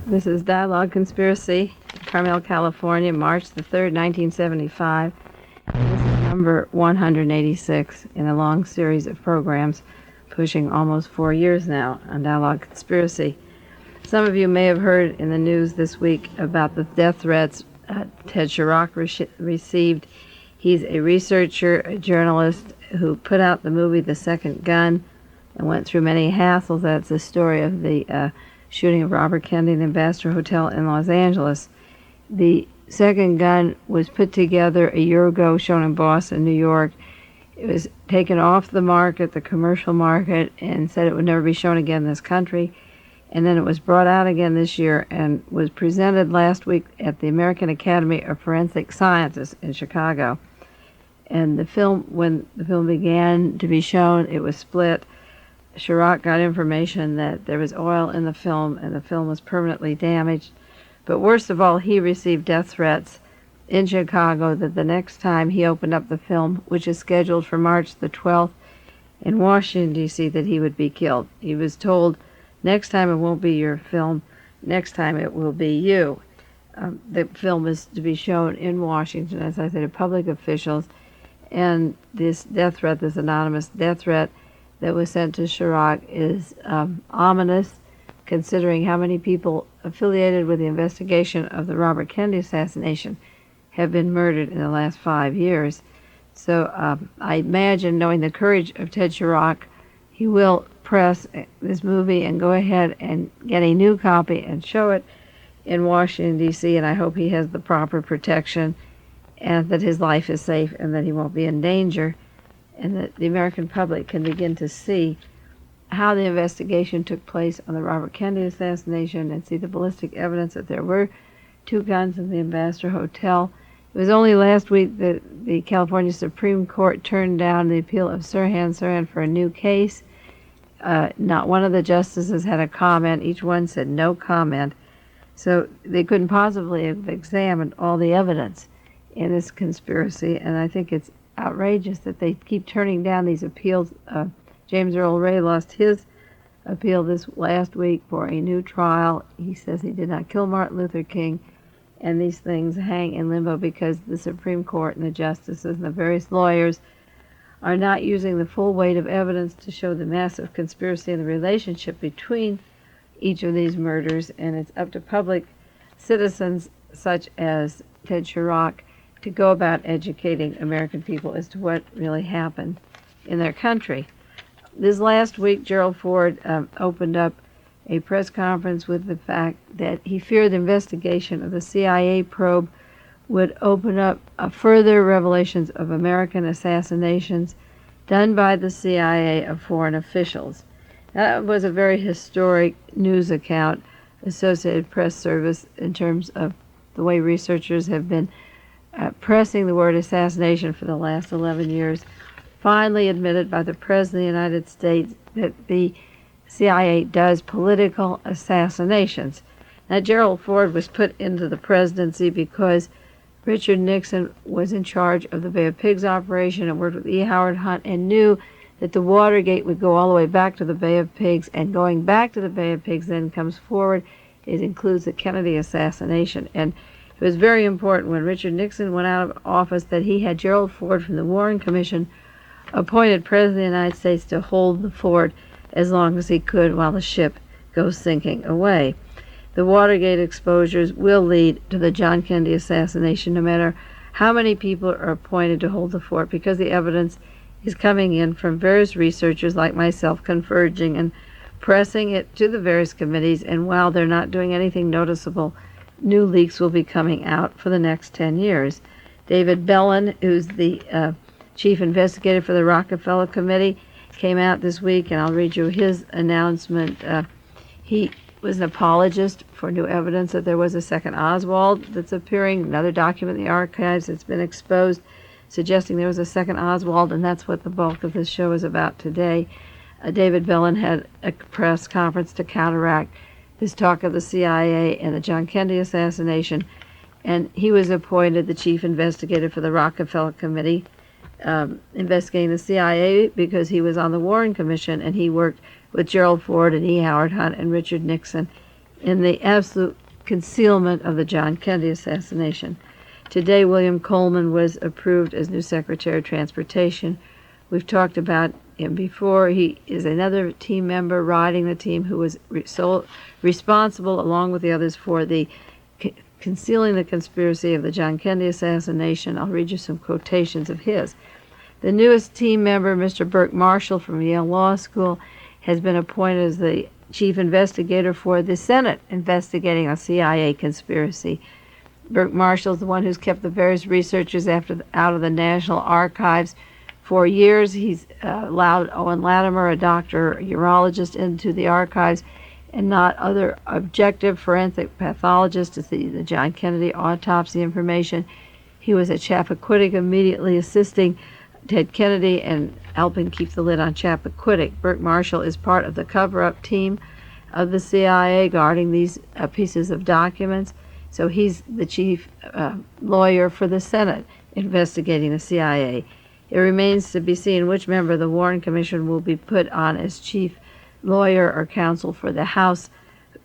This is Dialogue Conspiracy, Carmel, California, March the 3rd, 1975. And this is number 186 in a long series of programs pushing almost 4 years now on Dialogue Conspiracy. Some of you may have heard in the news this week about the death threats Ted Chirac received. He's a researcher, a journalist who put out the movie The Second Gun and went through many hassles. That's the story of the shooting of Robert Kennedy in the Ambassador Hotel in Los Angeles. The Second Gun was put together a year ago, shown in Boston, New York. It was taken off the market, the commercial market, and said it would never be shown again in this country. And then it was brought out again this year and was presented last week at the American Academy of Forensic Sciences in Chicago. And the film, when the film began to be shown, it was split. Chirac got information that there was oil in the film and the film was permanently damaged. But worst of all, he received death threats in Chicago that the next time he opened up the film, which is scheduled for March the 12th in Washington, D.C., that he would be killed. He was told, next time it won't be your film, next time it will be you. The film is to be shown in Washington, as I said, to public officials. And this death threat, this anonymous death threat that was sent to Chirac is ominous, considering how many people affiliated with the investigation of the Robert Kennedy assassination have been murdered in the last 5 years. So I imagine, knowing the courage of Ted Chirac, he will press this movie and go ahead and get a new copy and show it in Washington, D.C., and I hope he has the proper protection and that his life is safe and that he won't be in danger, and that the American public can begin to see how the investigation took place on the Robert Kennedy assassination and see the ballistic evidence that there were 2 guns in the Ambassador Hotel. It was only last week that the California Supreme Court turned down the appeal of Sirhan Sirhan for a new case. Not one of the justices had a comment. Each one said no comment. So they couldn't possibly have examined all the evidence in this conspiracy, and I think it's outrageous that they keep turning down these appeals. James Earl Ray lost his appeal this last week for a new trial. He says he did not kill Martin Luther King, and these things hang in limbo because the Supreme Court and the justices and the various lawyers are not using the full weight of evidence to show the massive conspiracy and the relationship between each of these murders, and it's up to public citizens such as Ted Chirac to go about educating American people as to what really happened in their country. This last week, Gerald Ford opened up a press conference with the fact that he feared the investigation of the CIA probe would open up further revelations of American assassinations done by the CIA of foreign officials. That was a very historic news account, Associated Press Service, in terms of the way researchers have been pressing the word assassination for the last 11 years, finally admitted by the President of the United States that the CIA does political assassinations. Now, Gerald Ford was put into the presidency because Richard Nixon was in charge of the Bay of Pigs operation and worked with E. Howard Hunt and knew that the Watergate would go all the way back to the Bay of Pigs, and going back to the Bay of Pigs then comes forward. It includes the Kennedy assassination. And it was very important when Richard Nixon went out of office that he had Gerald Ford from the Warren Commission appointed President of the United States to hold the fort as long as he could while the ship goes sinking away. The Watergate exposures will lead to the John Kennedy assassination, no matter how many people are appointed to hold the fort, because the evidence is coming in from various researchers like myself, converging and pressing it to the various committees, and while they're not doing anything noticeable, new leaks will be coming out for the next 10 years. David Bellen, who's the chief investigator for the Rockefeller Committee, came out this week, and I'll read you his announcement. He was an apologist for new evidence that there was a second Oswald that's appearing, another document in the archives that's been exposed, suggesting there was a second Oswald, and that's what the bulk of this show is about today. David Bellen had a press conference to counteract this talk of the CIA and the John Kennedy assassination, and he was appointed the chief investigator for the Rockefeller Committee, investigating the CIA because he was on the Warren Commission, and he worked with Gerald Ford and E. Howard Hunt and Richard Nixon in the absolute concealment of the John Kennedy assassination. Today, William Coleman was approved as new Secretary of Transportation. We've talked about him before. He is another team member riding the team who was responsible, along with the others, for the concealing the conspiracy of the John Kennedy assassination. I'll read you some quotations of his. The newest team member, Mr. Burke Marshall from Yale Law School, has been appointed as the chief investigator for the Senate investigating a CIA conspiracy. Burke Marshall is the one who's kept the various researchers out of the National Archives for years. He's allowed Owen Latimer, a doctor, a urologist, into the archives, and not other objective forensic pathologists to see the John Kennedy autopsy information. He was at Chappaquiddick, immediately assisting Ted Kennedy and helping keep the lid on Chappaquiddick. Burke Marshall is part of the cover-up team of the CIA guarding these pieces of documents. So he's the chief lawyer for the Senate investigating the CIA. It remains to be seen which member of the Warren Commission will be put on as chief lawyer or counsel for the House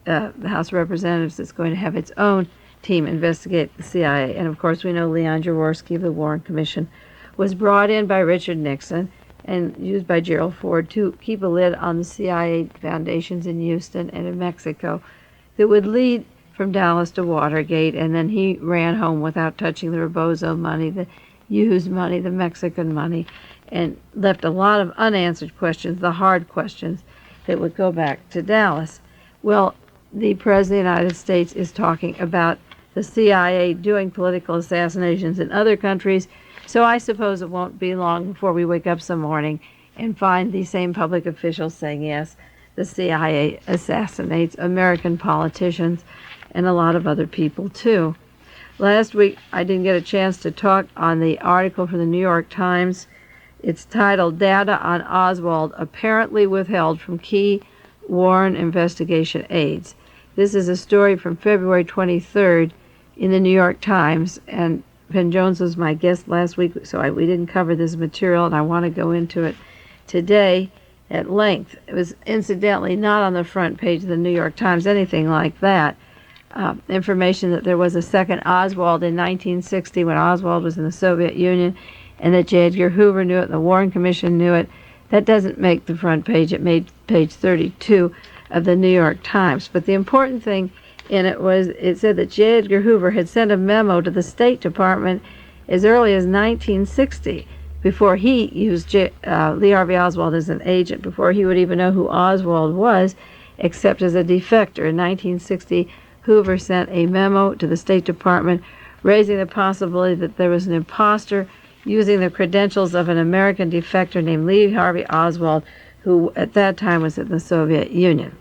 of Representatives that's going to have its own team investigate the CIA. And of course, we know Leon Jaworski of the Warren Commission was brought in by Richard Nixon and used by Gerald Ford to keep a lid on the CIA foundations in Houston and in Mexico that would lead from Dallas to Watergate, and then he ran home without touching the Rebozo money, the used money, the Mexican money, and left a lot of unanswered questions, the hard questions that would go back to Dallas. Well, the President of the United States is talking about the CIA doing political assassinations in other countries, so I suppose it won't be long before we wake up some morning and find these same public officials saying, yes, the CIA assassinates American politicians and a lot of other people too. Last week, I didn't get a chance to talk on the article from the New York Times. It's titled, Data on Oswald Apparently Withheld from Key Warren Investigation Aides. This is a story from February 23rd in the New York Times, and Penn Jones was my guest last week, so we didn't cover this material, and I want to go into it today at length. It was incidentally not on the front page of the New York Times, anything like that. Information that there was a second Oswald in 1960 when Oswald was in the Soviet Union, and that J. Edgar Hoover knew it and the Warren Commission knew it. That doesn't make the front page. It made page 32 of the New York Times. But the important thing in it was it said that J. Edgar Hoover had sent a memo to the State Department as early as 1960, before he used Lee Harvey Oswald as an agent, before he would even know who Oswald was, except as a defector. In 1960, Hoover sent a memo to the State Department raising the possibility that there was an imposter using the credentials of an American defector named Lee Harvey Oswald, who at that time was in the Soviet Union.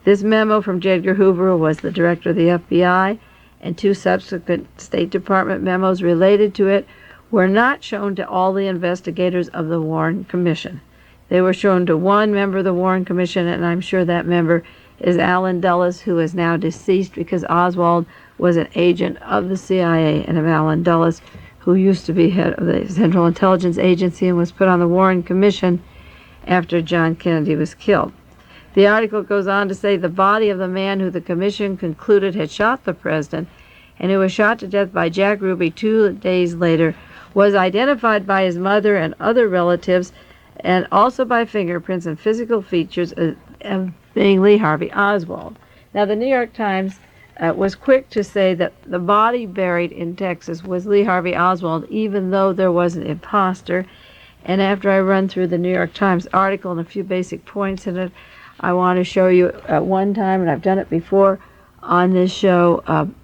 This memo from J. Edgar Hoover was the director of the FBI, and two subsequent State Department memos related to it were not shown to all the investigators of the Warren Commission. They were shown to one member of the Warren Commission, and I'm sure that member is Allen Dulles, who is now deceased because Oswald was an agent of the CIA and of Allen Dulles, who used to be head of the Central Intelligence Agency and was put on the Warren Commission after John Kennedy was killed. The article goes on to say the body of the man who the commission concluded had shot the president and who was shot to death by Jack Ruby 2 days later was identified by his mother and other relatives, and also by fingerprints and physical features of being Lee Harvey Oswald. Now, the New York Times was quick to say that the body buried in Texas was Lee Harvey Oswald, even though there was an imposter. And after I run through the New York Times article and a few basic points in it, I want to show you at one time, and I've done it before on this show,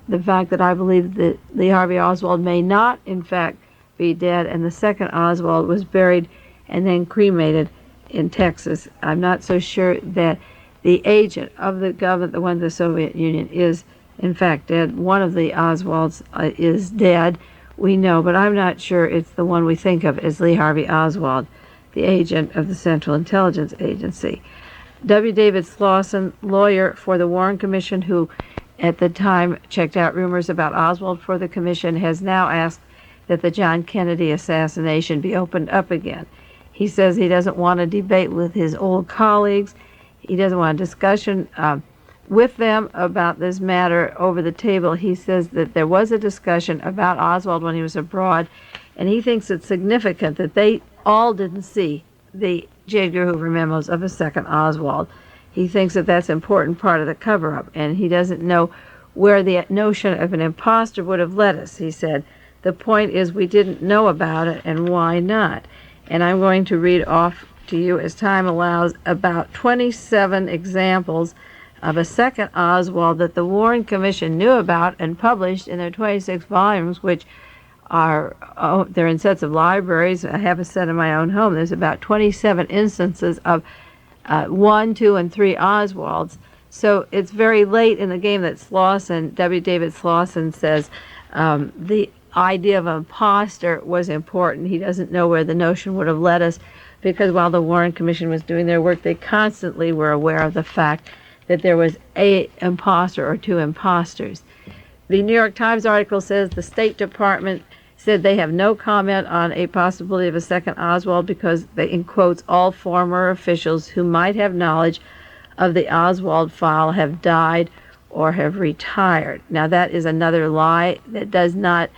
the fact that I believe that Lee Harvey Oswald may not, in fact, be dead, and the second Oswald was buried and then cremated in Texas. I'm not so sure that the agent of the government, the one of the Soviet Union, is in fact dead. One of the Oswalds is dead, we know, but I'm not sure it's the one we think of as Lee Harvey Oswald, the agent of the Central Intelligence Agency. W. David Slauson, lawyer for the Warren Commission, who at the time checked out rumors about Oswald for the commission, has now asked that the John Kennedy assassination be opened up again. He says he doesn't want a debate with his old colleagues. He doesn't want a discussion with them about this matter over the table. He says that there was a discussion about Oswald when he was abroad, and he thinks it's significant that they all didn't see the J. Edgar Hoover memos of a second Oswald. He thinks that that's an important part of the cover-up, and he doesn't know where the notion of an imposter would have led us. He said, the point is we didn't know about it, and why not? And I'm going to read off to you, as time allows, about 27 examples of a second Oswald that the Warren Commission knew about and published in their 26 volumes, which are, they're in sets of libraries. I have a set in my own home. There's about 27 instances of 1, 2, and 3 Oswalds. So it's very late in the game that Slauson, W. David Slauson, says the idea of an imposter was important. He doesn't know where the notion would have led us, because while the Warren Commission was doing their work, they constantly were aware of the fact that there was a imposter or 2 imposters. The New York Times article says the State Department said they have no comment on a possibility of a second Oswald because they, in quotes, all former officials who might have knowledge of the Oswald file have died or have retired. Now that is another lie that does not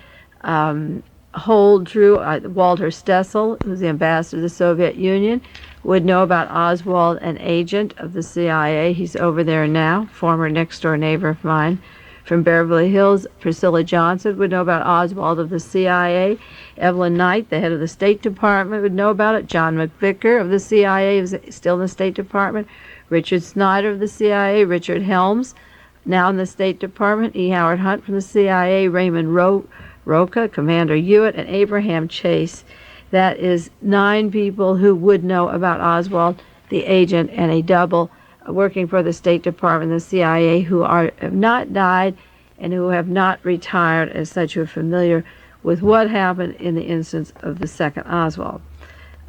hold true. Walter Stessel, who's the ambassador to the Soviet Union, would know about Oswald, an agent of the CIA. He's over there now, former next-door neighbor of mine from Beverly Hills. Priscilla Johnson would know about Oswald of the CIA. Evelyn Knight, the head of the State Department, would know about it. John McVicker of the CIA is still in the State Department. Richard Snyder of the CIA. Richard Helms, now in the State Department. E. Howard Hunt from the CIA. Raymond Roca, Commander Hewitt, and Abraham Chase. That is 9 people who would know about Oswald, the agent, and a double working for the State Department and the CIA who have not died and who have not retired, as such, who are familiar with what happened in the instance of the second Oswald.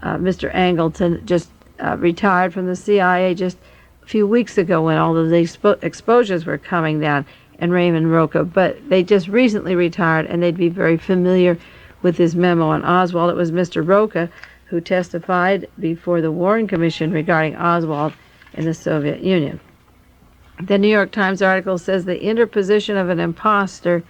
Mr. Angleton just retired from the CIA just a few weeks ago when all of the exposures were coming down, and Raymond Roca, but they just recently retired, and they'd be very familiar with his memo on Oswald. It was Mr. Roca who testified before the Warren Commission regarding Oswald in the Soviet Union. The New York Times article says the interposition of an imposter,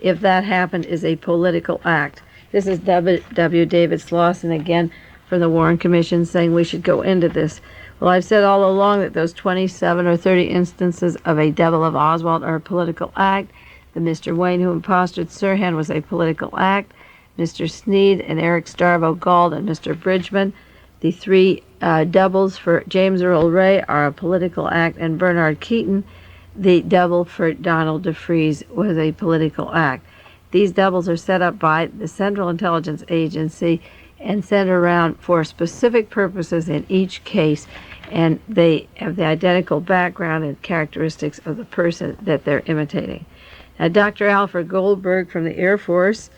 if that happened, is a political act. This is W. David Slauson again from the Warren Commission saying we should go into this. Well, I've said all along that those 27 or 30 instances of a devil of Oswald are a political act. The Mr. Wayne who impostered Sirhan was a political act. Mr. Sneed and Eric Starvo Gauld and Mr. Bridgman, the 3 doubles for James Earl Ray, are a political act, and Bernard Keaton, the double for Donald DeFreeze, was a political act. These doubles are set up by the Central Intelligence Agency and sent around for specific purposes in each case, and they have the identical background and characteristics of the person that they're imitating. Now, Dr. Alfred Goldberg from the Air Force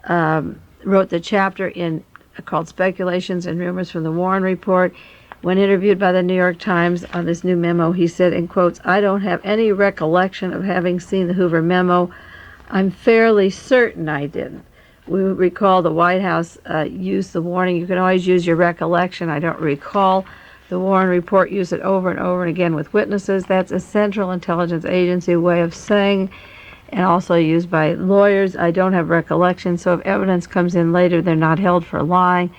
wrote the chapter called Speculations and Rumors from the Warren Report. When interviewed by the New York Times on this new memo, he said, in quotes, "I don't have any recollection of having seen the Hoover memo. I'm fairly certain I didn't." We recall the White House used the warning, you can always use your recollection. I don't recall. The Warren Report used it over and over and again with witnesses. That's a Central Intelligence Agency way of saying, and also used by lawyers, I don't have recollection. So if evidence comes in later, they're not held for lying.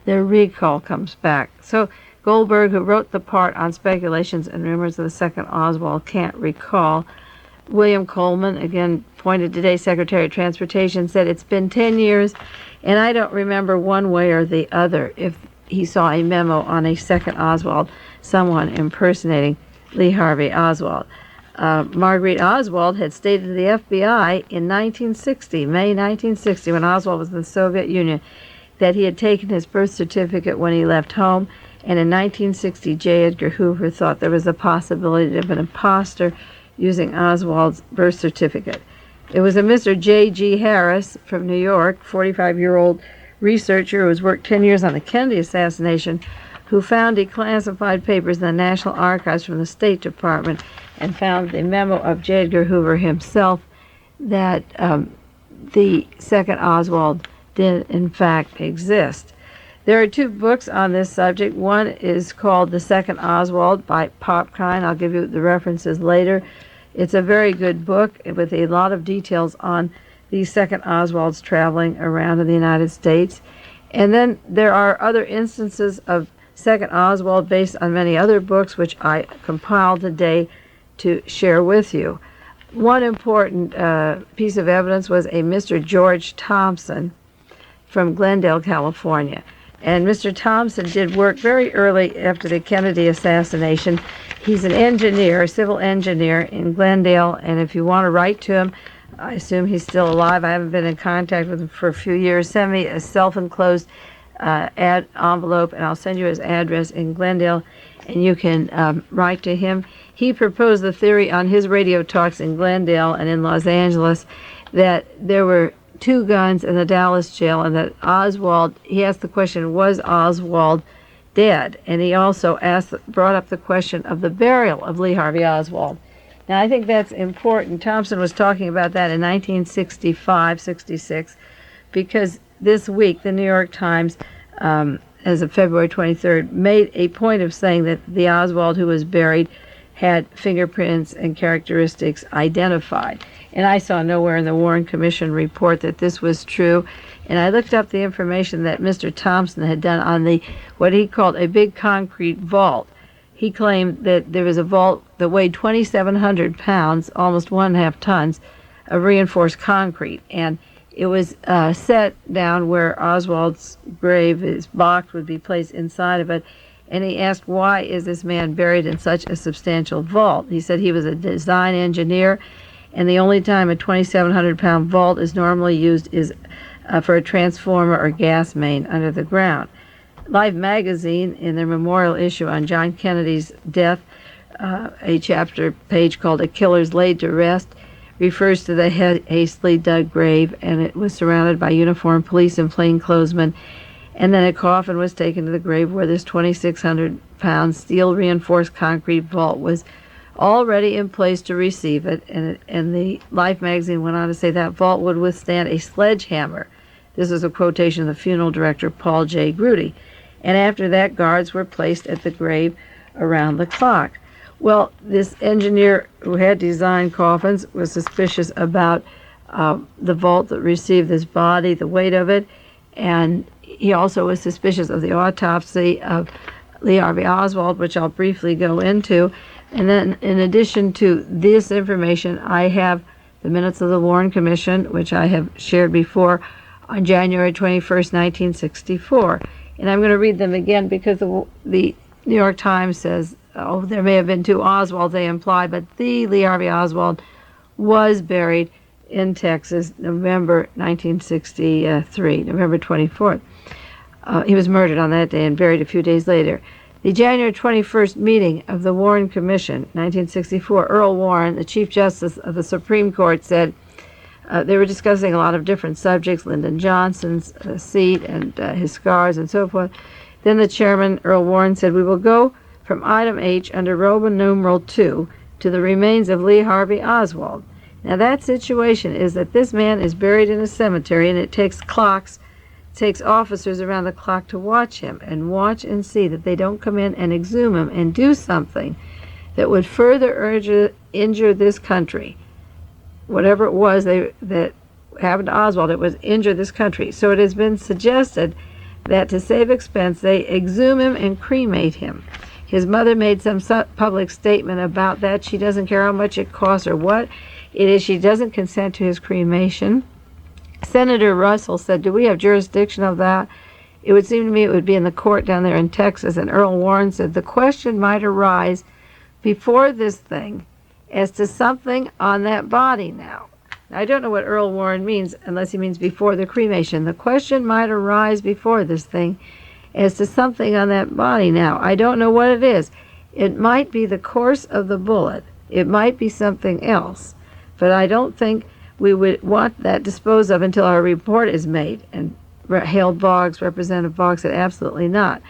Their recall comes back. So Goldberg, who wrote the part on speculations and rumors of the second Oswald, can't recall. William Coleman, again appointed today Secretary of Transportation, said it's been 10 years, and I don't remember one way or the other if he saw a memo on a second Oswald, someone impersonating Lee Harvey Oswald. Marguerite Oswald had stated to the FBI in 1960, May 1960, when Oswald was in the Soviet Union, that he had taken his birth certificate when he left home, and in 1960, J. Edgar Hoover thought there was a possibility of an imposter using Oswald's birth certificate. It was a Mr. J.G. Harris from New York, 45-year-old researcher who has worked 10 years on the Kennedy assassination, who found declassified papers in the National Archives from the State Department and found the memo of J. Edgar Hoover himself that the second Oswald did in fact exist. There are two books on this subject. One is called The Second Oswald by Popkind. I'll give you the references later. It's a very good book with a lot of details on the second Oswalds traveling around in the United States. And then there are other instances of second Oswald based on many other books, which I compiled today to share with you. One important piece of evidence was a Mr. George Thompson from Glendale, California. And Mr. Thompson did work very early after the Kennedy assassination. He's an engineer, a civil engineer in Glendale, and if you want to write to him, I assume he's still alive. I haven't been in contact with him for a few years. Send me a self-enclosed envelope, and I'll send you his address in Glendale, and you can write to him. He proposed the theory on his radio talks in Glendale and in Los Angeles that there were two guns in the Dallas jail, and that Oswald, he asked the question, was Oswald dead? And he also brought up the question of the burial of Lee Harvey Oswald. Now, I think that's important. Thompson was talking about that in 1965, 66, because this week the New York Times, as of February 23rd, made a point of saying that the Oswald who was buried had fingerprints and characteristics identified. And I saw nowhere in the Warren Commission report that this was true. And I looked up the information that Mr. Thompson had done on what he called a big concrete vault. He claimed that there was a vault that weighed 2,700 pounds, almost 1.5 tons, of reinforced concrete. And it was set down where Oswald's grave, his box, would be placed inside of it. And he asked, why is this man buried in such a substantial vault? He said he was a design engineer, and the only time a 2,700-pound vault is normally used is for a transformer or gas main under the ground. Life magazine, in their memorial issue on John Kennedy's death, a chapter page called A Killer's Laid to Rest, refers to the hastily dug grave, and it was surrounded by uniformed police and plainclothesmen. And then a coffin was taken to the grave where this 2,600-pound steel-reinforced concrete vault was already in place to receive it. And the Life magazine went on to say that vault would withstand a sledgehammer. This is a quotation of the funeral director, Paul J. Grudy. And after that, guards were placed at the grave around the clock. Well, this engineer who had designed coffins was suspicious about the vault that received this body, the weight of it, and he also was suspicious of the autopsy of Lee Harvey Oswald, which I'll briefly go into. And then, in addition to this information, I have the minutes of the Warren Commission, which I have shared before, on January 21st, 1964. And I'm going to read them again because the New York Times says, oh, there may have been two Oswalds, they imply, but the Lee Harvey Oswald was buried in Texas, November 1963, November 24th. He was murdered on that day and buried a few days later. The January 21st meeting of the Warren Commission, 1964, Earl Warren, the Chief Justice of the Supreme Court, said they were discussing a lot of different subjects, Lyndon Johnson's seat and his scars and so forth. Then the chairman, Earl Warren, said, we will go from item H under Roman numeral 2 to the remains of Lee Harvey Oswald. Now that situation is that this man is buried in a cemetery, and it takes officers around the clock to watch him and watch and see that they don't come in and exhume him and do something that would further injure this country. Whatever it was that happened to Oswald, it was injure this country. So it has been suggested that to save expense, they exhume him and cremate him. His mother made some public statement about that. She doesn't care how much it costs or what it is. She doesn't consent to his cremation. Senator Russell said, do we have jurisdiction of that? It would seem to me it would be in the court down there in Texas. And Earl Warren said, the question might arise before this thing as to something on that body now. I don't know what Earl Warren means unless he means before the cremation. The question might arise before this thing as to something on that body now. I don't know what it is. It might be the course of the bullet. It might be something else. But I don't think we would want that disposed of until our report is made. And Representative Boggs said, absolutely not.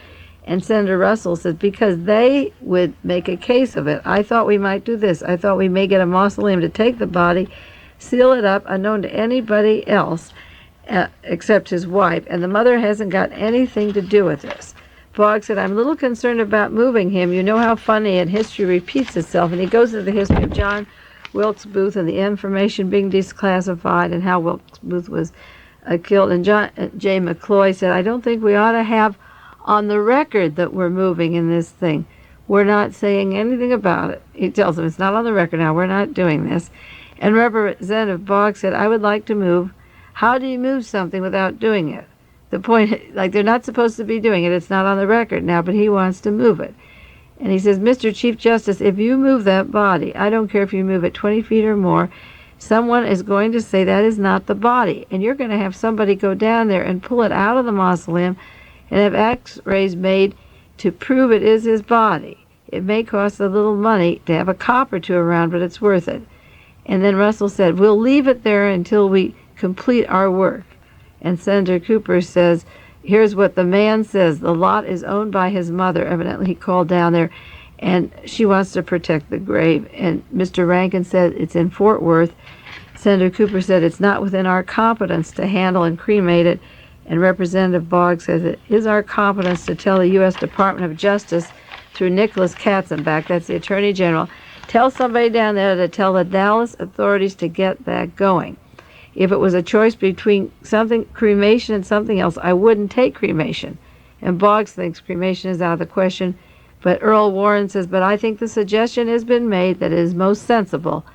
And Senator Russell said, because they would make a case of it. I thought we might do this. I thought we may get a mausoleum to take the body, seal it up, unknown to anybody else, except his wife, and the mother hasn't got anything to do with this. Boggs said, I'm a little concerned about moving him. You know how funny and history repeats itself. And he goes into the history of John Wilkes Booth and the information being declassified and how Wilkes Booth was killed. And J. McCloy said, I don't think we ought to have on the record that we're moving in this thing. We're not saying anything about it. He tells them, it's not on the record now. We're not doing this. And Representative Boggs said, I would like to move. How do you move something without doing it? The point, like, they're not supposed to be doing it. It's not on the record now, but he wants to move it. And he says, Mr. Chief Justice, if you move that body, I don't care if you move it 20 feet or more, someone is going to say that is not the body. And you're going to have somebody go down there and pull it out of the mausoleum and have x-rays made to prove it is his body. It may cost a little money to have a cop or two around, but it's worth it. And then Russell said, we'll leave it there until we complete our work. And Senator Cooper says, here's what the man says. The lot is owned by his mother. Evidently he called down there, and she wants to protect the grave. And Mr. Rankin said it's in Fort Worth. Senator Cooper said it's not within our competence to handle and cremate it. And Representative Boggs says it is our competence to tell the U.S. Department of Justice through Nicholas Katzenbach, that's the Attorney General, tell somebody down there to tell the Dallas authorities to get that going. If it was a choice between cremation and something else, I wouldn't take cremation. And Boggs thinks cremation is out of the question. But Earl Warren says, but I think the suggestion has been made that it is most sensible,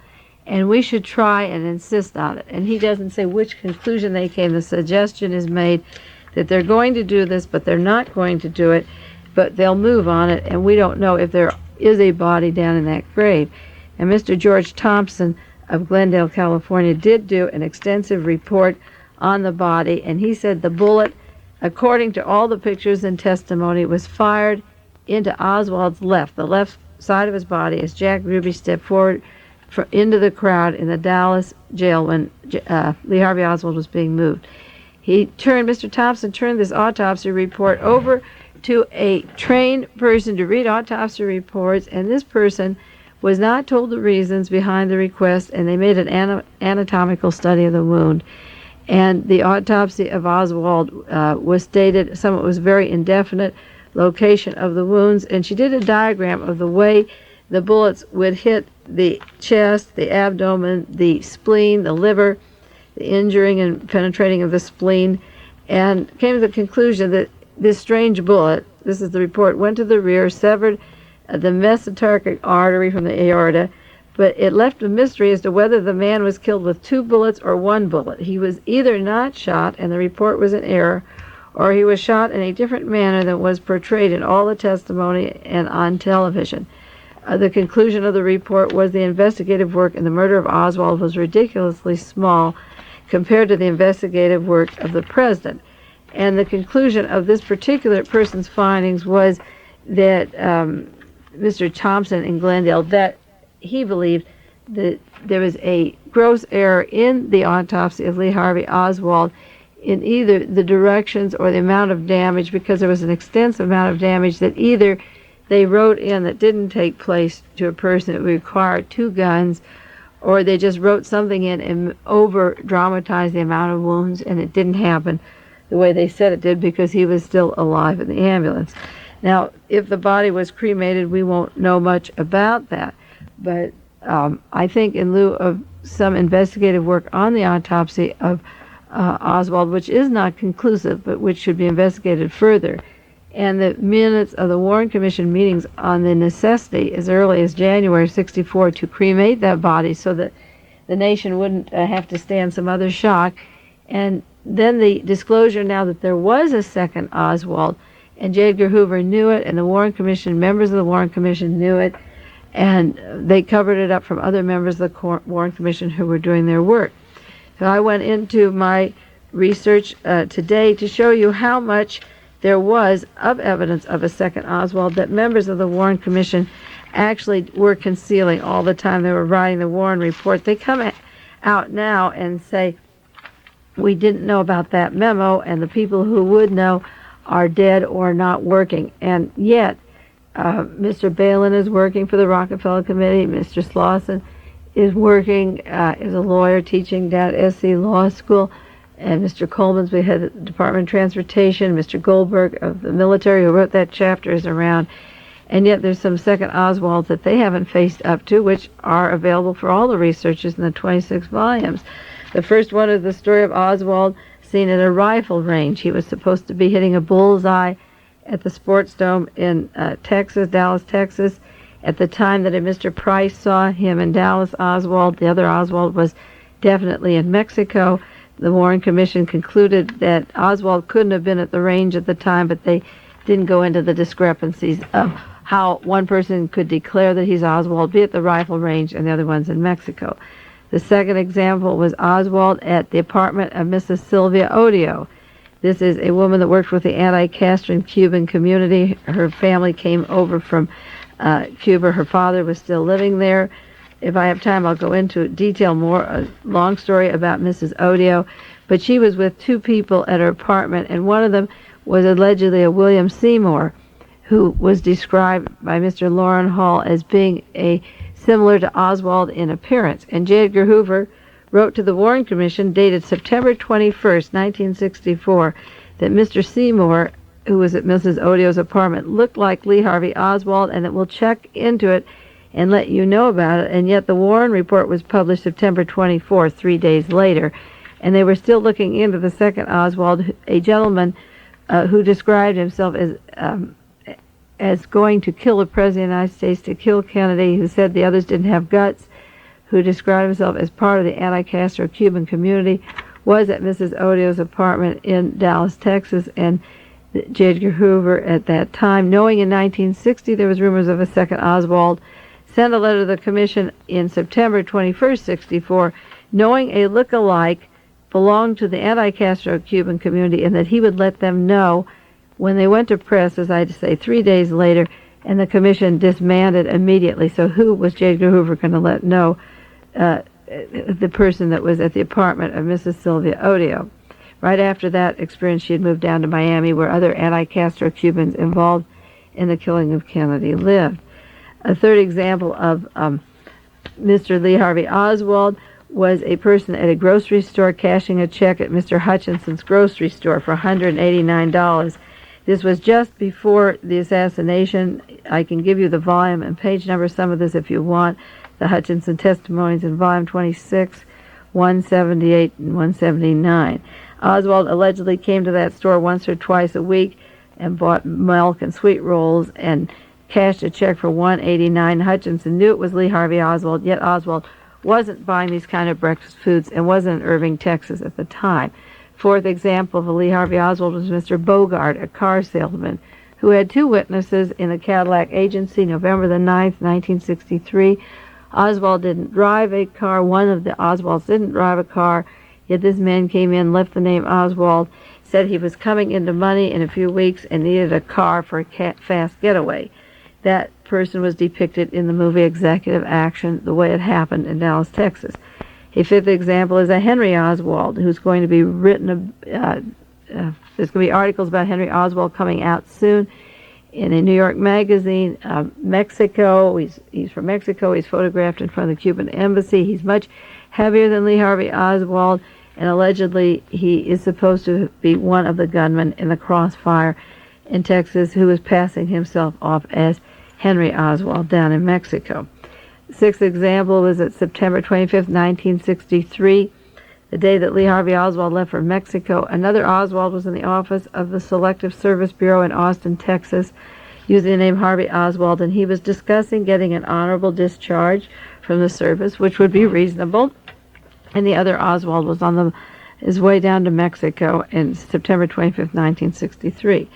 and we should try and insist on it. And he doesn't say which conclusion they came. The suggestion is made that they're going to do this, but they're not going to do it, but they'll move on it, and we don't know if there is a body down in that grave. And Mr. George Thompson of Glendale, California, did do an extensive report on the body, and he said the bullet, according to all the pictures and testimony, was fired into Oswald's left, the left side of his body, as Jack Ruby stepped forward into the crowd in the Dallas jail when Lee Harvey Oswald was being moved. Mr. Thompson turned this autopsy report over to a trained person to read autopsy reports, and this person was not told the reasons behind the request, and they made an anatomical study of the wound. And the autopsy of Oswald was stated, some of it was very indefinite, location of the wounds, and she did a diagram of the way the bullets would hit the chest, the abdomen, the spleen, the liver, the injuring and penetrating of the spleen, and came to the conclusion that this strange bullet, this is the report, went to the rear, severed the mesenteric artery from the aorta, but it left a mystery as to whether the man was killed with 2 bullets or 1 bullet. He was either not shot, and the report was an error, or he was shot in a different manner than was portrayed in all the testimony and on television. The conclusion of the report was the investigative work in the murder of Oswald was ridiculously small compared to the investigative work of the president. And the conclusion of this particular person's findings was that Mr. Thompson in Glendale, that he believed that there was a gross error in the autopsy of Lee Harvey Oswald in either the directions or the amount of damage, because there was an extensive amount of damage that either they wrote in that didn't take place to a person that required 2 guns, or they just wrote something in and over-dramatized the amount of wounds, and it didn't happen the way they said it did because he was still alive in the ambulance. Now, if the body was cremated, we won't know much about that. But I think in lieu of some investigative work on the autopsy of Oswald, which is not conclusive, but which should be investigated further, and the minutes of the Warren Commission meetings on the necessity as early as January '64 to cremate that body so that the nation wouldn't have to stand some other shock, and then the disclosure now that there was a second Oswald, and J. Edgar Hoover knew it, and the Warren Commission, members of the Warren Commission knew it, and they covered it up from other members of the Warren Commission who were doing their work. So I went into my research today to show you how much there was of evidence of a second Oswald that members of the Warren Commission actually were concealing all the time they were writing the Warren report. They come out now and say, we didn't know about that memo, and the people who would know are dead or not working. And yet, Mr. Bellen is working for the Rockefeller Committee. Mr. Slauson is working as a lawyer teaching down at SC Law School. and Mr. Coleman's the head of the Department of Transportation, Mr. Goldberg of the military, who wrote that chapter, is around. And yet there's some second Oswalds that they haven't faced up to, which are available for all the researchers in the 26 volumes. The first one is the story of Oswald seen at a rifle range. He was supposed to be hitting a bullseye at the Sports Dome in Texas, Dallas, Texas. At the time that Mr. Price saw him in Dallas, the other Oswald was definitely in Mexico. The Warren Commission concluded that Oswald couldn't have been at the range at the time, but they didn't go into the discrepancies of how one person could declare that he's Oswald, be at the rifle range, and the other one's in Mexico. The second example was Oswald at the apartment of Mrs. Sylvia Odio. This is a woman that worked with the anti-Castro Cuban community. Her family came over from Cuba. Her father was still living there. If I have time, I'll go into detail more, a long story about Mrs. Odio. But she was with two people at her apartment, and one of them was allegedly a William Seymour, who was described by Mr. Loren Hall as being similar to Oswald in appearance. And J. Edgar Hoover wrote to the Warren Commission, dated September 21st, 1964, that Mr. Seymour, who was at Mrs. Odio's apartment, looked like Lee Harvey Oswald, and that we'll check into it and let you know about it. And yet the Warren report was published September 24th, 3 days later, and they were still looking into the second Oswald, a gentleman who described himself as going to kill the President of the United States, to kill Kennedy, who said the others didn't have guts, who described himself as part of the anti-Castro Cuban community, was at Mrs. Odio's apartment in Dallas, Texas, and J. Edgar Hoover at that time, knowing in 1960 there was rumors of a second Oswald, sent a letter to the commission in September 21st, 64, knowing a look-alike belonged to the anti-Castro Cuban community and that he would let them know when they went to press, as I say, 3 days later, and the commission disbanded immediately. So who was J. Edgar Hoover going to let know? The person that was at the apartment of Mrs. Sylvia Odio. Right after that experience, she had moved down to Miami, where other anti-Castro Cubans involved in the killing of Kennedy lived. A third example of Mr. Lee Harvey Oswald was a person at a grocery store cashing a check at Mr. Hutchinson's grocery store for $189. This was just before the assassination. I can give you the volume and page number, some of this if you want. The Hutchinson testimonies in volume 26, 178 and 179. Oswald allegedly came to that store once or twice a week and bought milk and sweet rolls and cashed a check for $189. Hutchinson knew it was Lee Harvey Oswald, yet Oswald wasn't buying these kind of breakfast foods and wasn't in Irving, Texas at the time. Fourth example of a Lee Harvey Oswald was Mr. Bogart, a car salesman, who had two witnesses in the Cadillac agency, November the 9th, 1963. Oswald didn't drive a car. One of the Oswalds didn't drive a car, yet this man came in, left the name Oswald, said he was coming into money in a few weeks and needed a car for a fast getaway. That person was depicted in the movie Executive Action, the way it happened in Dallas, Texas. A fifth example is a Henry Oswald, who's going to be written, there's going to be articles about Henry Oswald coming out soon in a New York magazine. Mexico, he's from Mexico, he's photographed in front of the Cuban embassy. He's much heavier than Lee Harvey Oswald, and allegedly he is supposed to be one of the gunmen in the crossfire in Texas who was passing himself off as Henry Oswald down in Mexico. Sixth example was at September 25th, 1963, the day that Lee Harvey Oswald left for Mexico. Another Oswald was in the office of the Selective Service Bureau in Austin, Texas, using the name Harvey Oswald, and he was discussing getting an honorable discharge from the service, which would be reasonable. And the other Oswald was on his way down to Mexico in September 25th, 1963.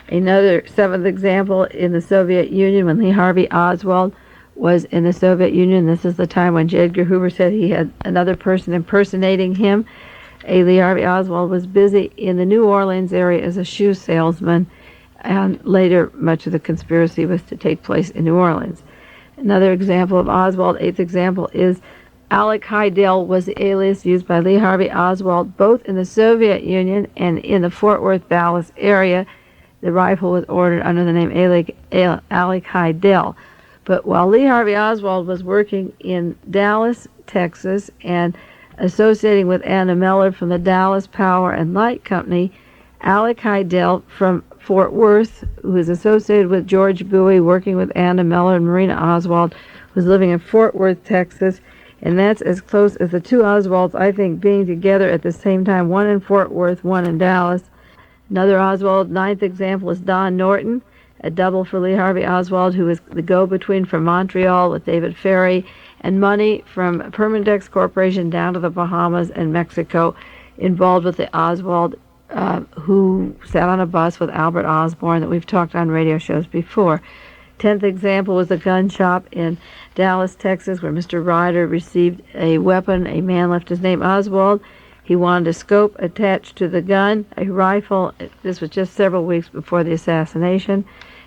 Another seventh example in the Soviet Union, when Lee Harvey Oswald was in the Soviet Union. This is the time when J. Edgar Hoover said he had another person impersonating him. Lee Harvey Oswald was busy in the New Orleans area as a shoe salesman, and later much of the conspiracy was to take place in New Orleans. Another example of Oswald, eighth example, is Alec Heidel was the alias used by Lee Harvey Oswald both in the Soviet Union and in the Fort Worth, Dallas area. The rifle was ordered under the name Alec Heidel. But while Lee Harvey Oswald was working in Dallas, Texas, and associating with Anna Miller from the Dallas Power and Light Company, Alec Heidel from Fort Worth, who is associated with George Bowie, working with Anna Miller, and Marina Oswald, who's living in Fort Worth, Texas. And that's as close as the two Oswalds, I think, being together at the same time, one in Fort Worth, one in Dallas. Another Oswald, ninth example, is Don Norton, a double for Lee Harvey Oswald, who is the go-between from Montreal with David Ferry, and money from Permandex Corporation down to the Bahamas and Mexico, involved with the Oswald, who sat on a bus with Albert Osborne that we've talked on radio shows before. 10th example was a gun shop in Dallas, Texas, where Mr. Ryder received a weapon. A man left his name Oswald. He wanted a scope attached to the gun, a rifle. This was just several weeks before the assassination,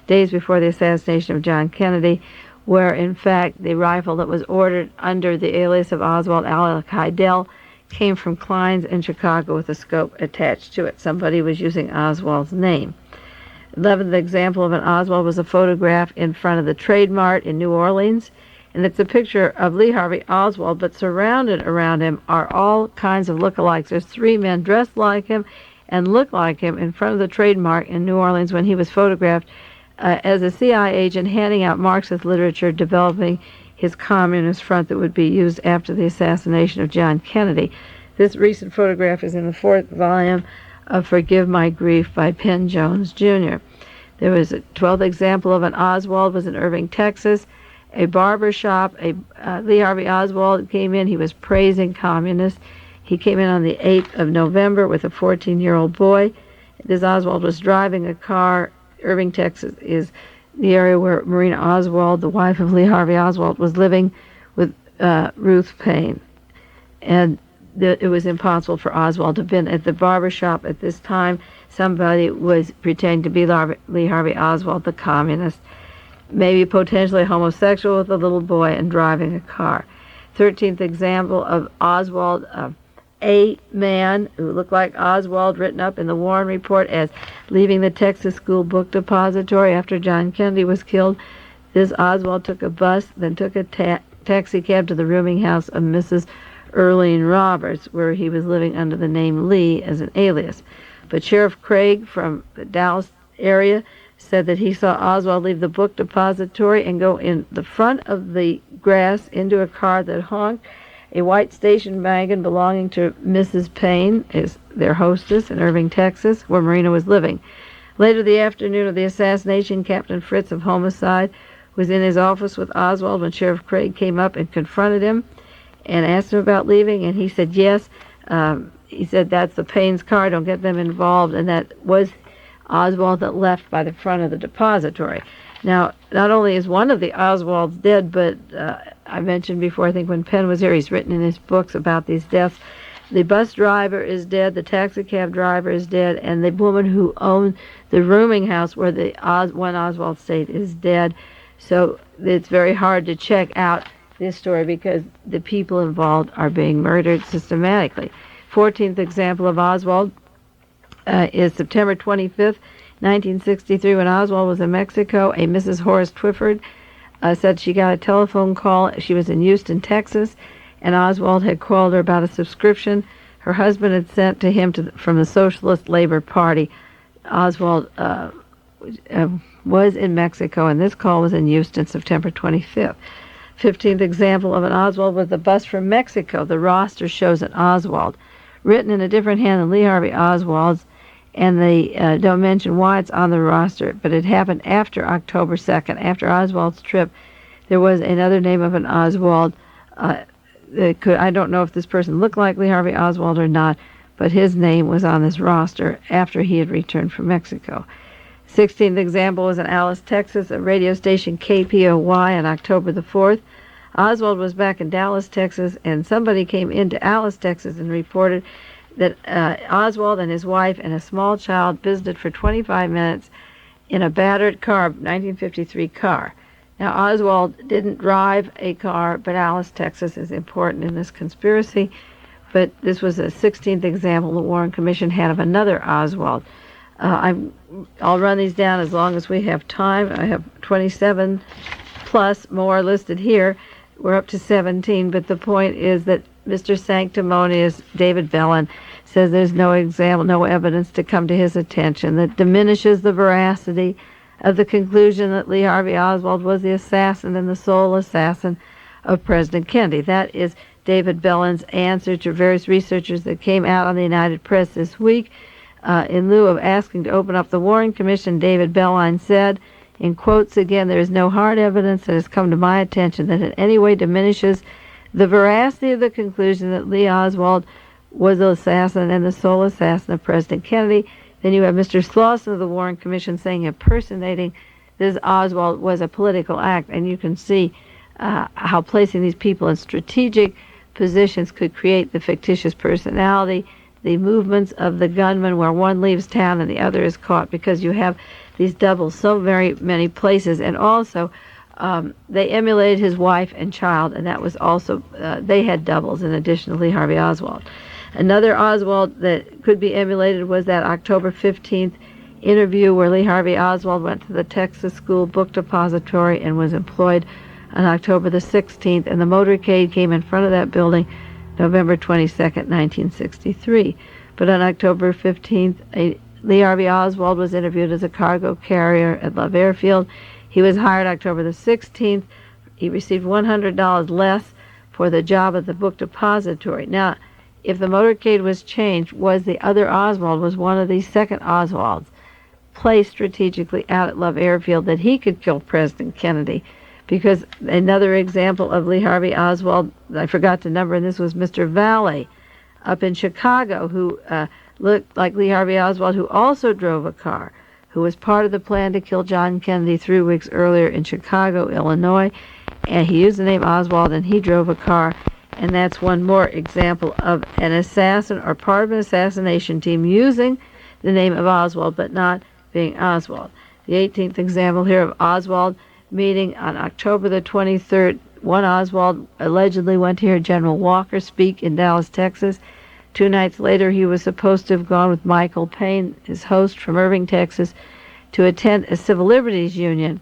days before the assassination of John Kennedy, where, in fact, the rifle that was ordered under the alias of Oswald Alec Heidel came from Klein's in Chicago with a scope attached to it. Somebody was using Oswald's name. 11th example of an Oswald was a photograph in front of the Trade Mart in New Orleans, and it's a picture of Lee Harvey Oswald, but surrounded around him are all kinds of lookalikes. There's three men dressed like him and look like him in front of the Trade Mart in New Orleans when he was photographed as a CIA agent handing out Marxist literature, developing his communist front that would be used after the assassination of John Kennedy. This recent photograph is in the fourth volume of Forgive My Grief by Penn Jones, Jr. There was a 12th example of an Oswald was in Irving, Texas. A barber shop, Lee Harvey Oswald came in. He was praising communists. He came in on the 8th of November with a 14-year-old boy. This Oswald was driving a car. Irving, Texas is the area where Marina Oswald, the wife of Lee Harvey Oswald, was living with Ruth Payne. And it was impossible for Oswald to have been at the barber shop at this time. Somebody was pretending to be Lee Harvey Oswald, the communist, maybe potentially homosexual with a little boy and driving a car. 13th example of Oswald, a man who looked like Oswald, written up in the Warren Report as leaving the Texas School Book Depository after John Kennedy was killed. This Oswald took a bus, then took a taxi cab to the rooming house of Mrs. Earlene Roberts, where he was living under the name Lee as an alias. But Sheriff Craig from the Dallas area said that he saw Oswald leave the book depository and go in the front of the grass into a car that honked. A white station wagon belonging to Mrs. Payne, is their hostess in Irving, Texas, where Marina was living. Later the afternoon of the assassination, Captain Fritz of Homicide was in his office with Oswald when Sheriff Craig came up and confronted him and asked him about leaving, and he said yes. He said, that's the Payne's car, don't get them involved, and that was Oswald that left by the front of the depository. Now, not only is one of the Oswalds dead, but I mentioned before, I think when Penn was here, he's written in his books about these deaths. The bus driver is dead, the taxi cab driver is dead, and the woman who owned the rooming house where the one Oswald stayed is dead. So it's very hard to check out this story because the people involved are being murdered systematically. 14th example of Oswald is September 25th, 1963, when Oswald was in Mexico. A Mrs. Horace Twyford said she got a telephone call. She was in Houston, Texas, and Oswald had called her about a subscription her husband had sent to him from the Socialist Labor Party. Oswald was in Mexico, and this call was in Houston, September 25th. 15th example of an Oswald was the bus from Mexico. The roster shows an Oswald, written in a different hand than Lee Harvey Oswald's, and they don't mention why it's on the roster, but it happened after October 2nd. After Oswald's trip, there was another name of an Oswald. I don't know if this person looked like Lee Harvey Oswald or not, but his name was on this roster after he had returned from Mexico. 16th example was in Alice, Texas, at radio station KPOY on October the 4th. Oswald was back in Dallas, Texas, and somebody came into Alice, Texas, and reported that Oswald and his wife and a small child visited for 25 minutes in a battered car, 1953 car. Now, Oswald didn't drive a car, but Alice, Texas is important in this conspiracy. But this was a 16th example the Warren Commission had of another Oswald. I'll run these down as long as we have time. I have 27 plus more listed here. We're up to 17, but the point is that Mr. Sanctimonious David Bellen says there's no example, no evidence to come to his attention that diminishes the veracity of the conclusion that Lee Harvey Oswald was the assassin and the sole assassin of President Kennedy. That is David Bellen's answer to various researchers that came out on the United Press this week. In lieu of asking to open up the Warren Commission, David Bellen said, in quotes again, there is no hard evidence that has come to my attention that in any way diminishes the veracity of the conclusion that Lee Oswald was the assassin and the sole assassin of President Kennedy. Then you have Mr. Slauson of the Warren Commission saying impersonating this Oswald was a political act, and you can see how placing these people in strategic positions could create the fictitious personality, the movements of the gunman where one leaves town and the other is caught, because you have these doubles so very many places. And also they emulated his wife and child, and that was also they had doubles in addition to Lee Harvey Oswald. Another Oswald that could be emulated was that October 15th interview where Lee Harvey Oswald went to the Texas School Book Depository and was employed on October the 16th, and the motorcade came in front of that building November 22nd, 1963. But on October 15th, Lee Harvey Oswald was interviewed as a cargo carrier at Love Airfield. He was hired October the 16th. He received $100 less for the job at the book depository. Now, if the motorcade was changed, was the other Oswald, was one of these second Oswalds, placed strategically out at Love Airfield that he could kill President Kennedy. Because another example of Lee Harvey Oswald, I forgot to number, and this was Mr. Valley up in Chicago, who looked like Lee Harvey Oswald, who also drove a car, who was part of the plan to kill John Kennedy 3 weeks earlier in Chicago, Illinois. And he used the name Oswald, and he drove a car. And that's one more example of an assassin or part of an assassination team using the name of Oswald, but not being Oswald. The 18th example here of Oswald meeting on October the 23rd. One Oswald allegedly went to hear General Walker speak in Dallas, Texas. 2 nights later, he was supposed to have gone with Michael Payne, his host from Irving, Texas, to attend a civil liberties union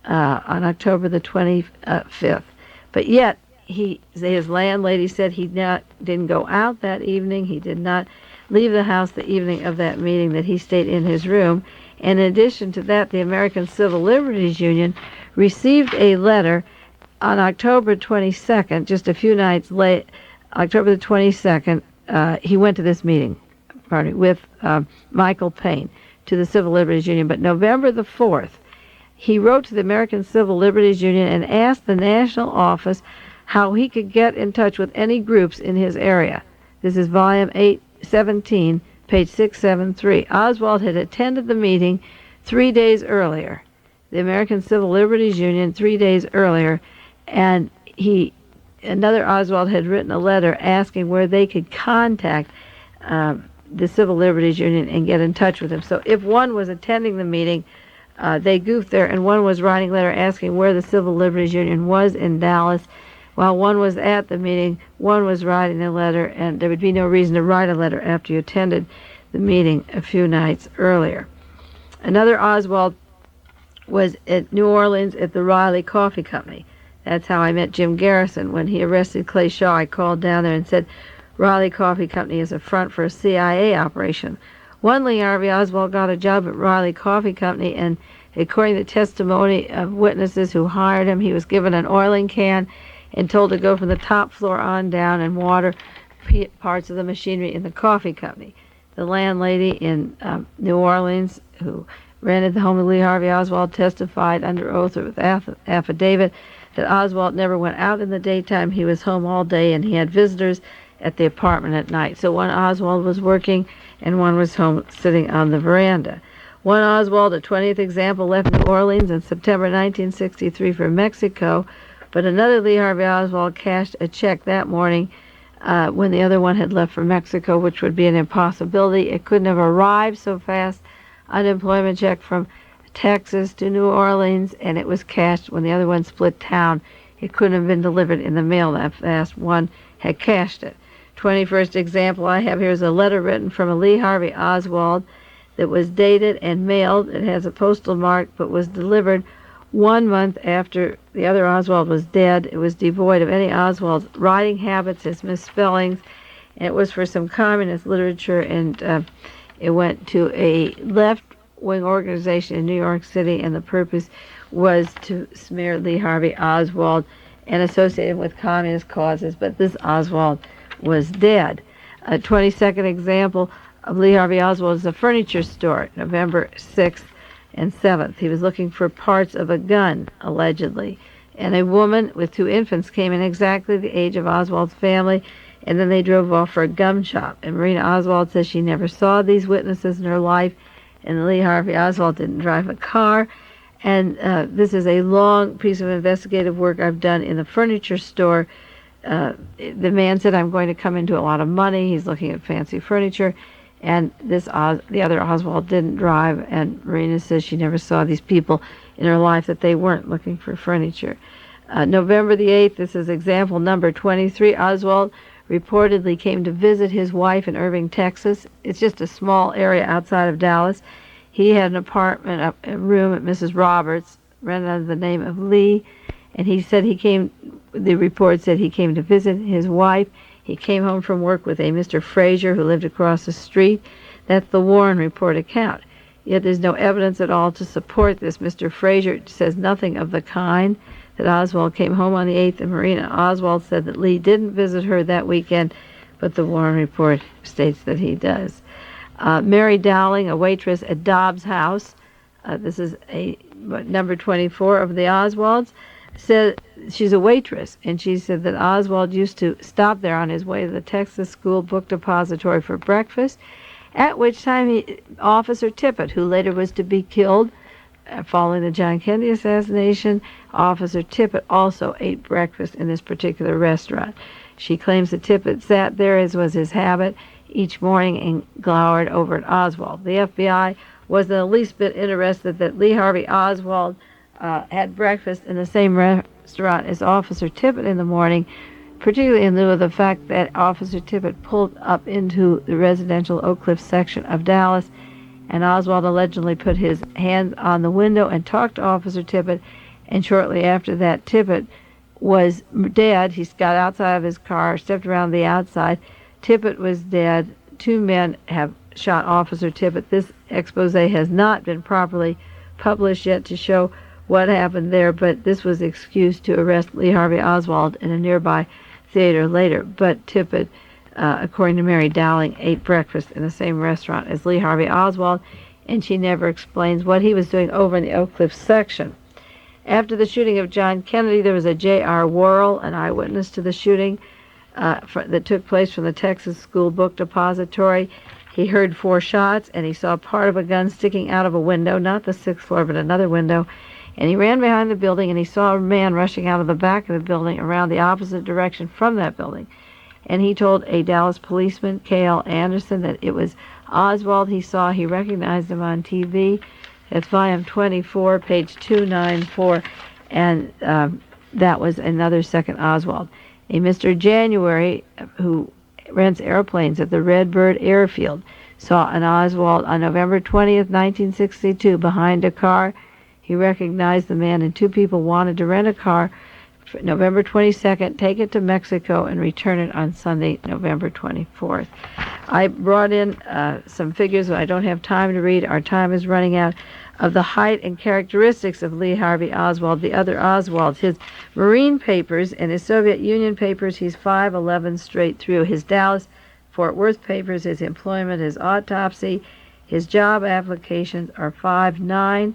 on October the 25th. But yet, his landlady said he didn't go out that evening. He did not leave the house the evening of that meeting, that he stayed in his room. And in addition to that, the American Civil Liberties Union received a letter on October 22nd, just a few nights late, October the 22nd, he went to this meeting with Michael Payne to the Civil Liberties Union. But November the 4th, he wrote to the American Civil Liberties Union and asked the national office how he could get in touch with any groups in his area. This is volume 817, page 673. Oswald had attended the meeting 3 days earlier, the American Civil Liberties Union 3 days earlier, and another Oswald had written a letter asking where they could contact the Civil Liberties Union and get in touch with him. So if one was attending the meeting, they goofed there, and one was writing a letter asking where the Civil Liberties Union was in Dallas. While one was at the meeting, one was writing a letter, and there would be no reason to write a letter after you attended the meeting a few nights earlier. Another Oswald was at New Orleans at the Riley Coffee Company. That's how I met Jim Garrison. When he arrested Clay Shaw, I called down there and said, Riley Coffee Company is a front for a CIA operation. One Lee Harvey Oswald got a job at Riley Coffee Company, and according to testimony of witnesses who hired him, he was given an oiling can and told to go from the top floor on down and water parts of the machinery in the coffee company. The landlady in New Orleans, who rented the home of Lee Harvey Oswald, testified under oath or with affidavit that Oswald never went out in the daytime. He was home all day, and he had visitors at the apartment at night. So one Oswald was working, and one was home sitting on the veranda. One Oswald, a 20th example, left New Orleans in September 1963 for Mexico, but another Lee Harvey Oswald cashed a check that morning when the other one had left for Mexico, which would be an impossibility. It couldn't have arrived so fast. Unemployment check from Texas to New Orleans, and it was cashed when the other one split town. It couldn't have been delivered in the mail that fast. One had cashed it. 21st example I have here is a letter written from a Lee Harvey Oswald that was dated and mailed. It has a postal mark, but was delivered 1 month after the other Oswald was dead. It was devoid of any Oswald's writing habits, his misspellings, and it was for some communist literature, and it went to a left-wing organization in New York City, and the purpose was to smear Lee Harvey Oswald and associate him with communist causes, but this Oswald was dead. A 22nd example of Lee Harvey Oswald is a furniture store, November 6th and 7th. He was looking for parts of a gun, allegedly, and a woman with 2 infants came in exactly the age of Oswald's family, and then they drove off for a gum shop. And Marina Oswald says she never saw these witnesses in her life, and Lee Harvey Oswald didn't drive a car. And this is a long piece of investigative work I've done in the furniture store. The man said, I'm going to come into a lot of money. He's looking at fancy furniture. And the other Oswald didn't drive. And Marina says she never saw these people in her life, that they weren't looking for furniture. November the 8th, this is example number 23. Oswald reportedly came to visit his wife in Irving, Texas. It's just a small area outside of Dallas. He had an apartment, a room at Mrs. Roberts, rented under the name of Lee, and he said the report said he came to visit his wife. He came home from work with a Mr. Frazier who lived across the street. That's the Warren Report account. Yet there's no evidence at all to support this. Mr. Frazier says nothing of the kind, that Oswald came home on the 8th, and Marina Oswald said that Lee didn't visit her that weekend, but the Warren Report states that he does. Mary Dowling, a waitress at Dobbs' house, this is number 24 of the Oswalds, said she's a waitress, and she said that Oswald used to stop there on his way to the Texas School Book Depository for breakfast, at which time Officer Tippit, who later was to be killed following the John Kennedy assassination, Officer Tippit also ate breakfast in this particular restaurant. She claims that Tippit sat there, as was his habit, each morning and glowered over at Oswald. The FBI wasn't the least bit interested that Lee Harvey Oswald had breakfast in the same restaurant as Officer Tippit in the morning, particularly in lieu of the fact that Officer Tippit pulled up into the residential Oak Cliff section of Dallas, and Oswald allegedly put his hands on the window and talked to Officer Tippit, and shortly after that, Tippit was dead. He got outside of his car, stepped around the outside. Tippit was dead. 2 men have shot Officer Tippit. This expose has not been properly published yet to show what happened there, but this was the excuse to arrest Lee Harvey Oswald in a nearby theater later. But Tippit, according to Mary Dowling, ate breakfast in the same restaurant as Lee Harvey Oswald, and she never explains what he was doing over in the Oak Cliff section. After the shooting of John Kennedy, there was a J.R. Worrell, an eyewitness to the shooting that took place from the Texas School Book Depository. He heard 4 shots, and he saw part of a gun sticking out of a window, not the 6th floor, but another window. And he ran behind the building, and he saw a man rushing out of the back of the building around the opposite direction from that building. And he told a Dallas policeman, K.L. Anderson, that it was Oswald he saw. He recognized him on TV. It's volume 24, page 294, and that was another second Oswald. A Mr. January, who rents airplanes at the Redbird Airfield, saw an Oswald on November 20th, 1962, behind a car. He recognized the man, and 2 people wanted to rent a car for November 22nd, take it to Mexico, and return it on Sunday, November 24th. I brought in some figures that I don't have time to read. Our time is running out. Of the height and characteristics of Lee Harvey Oswald, the other Oswalds. His Marine papers and his Soviet Union papers, he's 5'11" straight through. His Dallas Fort Worth papers, his employment, his autopsy, his job applications are 5'9".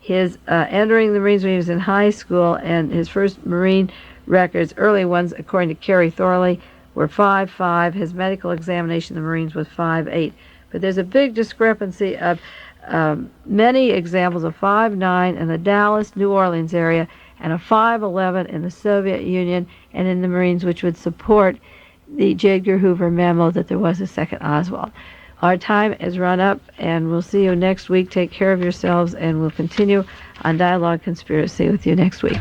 His entering the Marines when he was in high school, and his first Marine records, early ones, according to Kerry Thorley, were 5'5". His medical examination in the Marines was 5'8". But there's a big discrepancy of many examples of 5'9" in the Dallas, New Orleans area, and a 5'11" in the Soviet Union and in the Marines, which would support the J. Edgar Hoover memo that there was a second Oswald. Our time is run up, and we'll see you next week. Take care of yourselves, and we'll continue on Dialogue Conspiracy with you next week.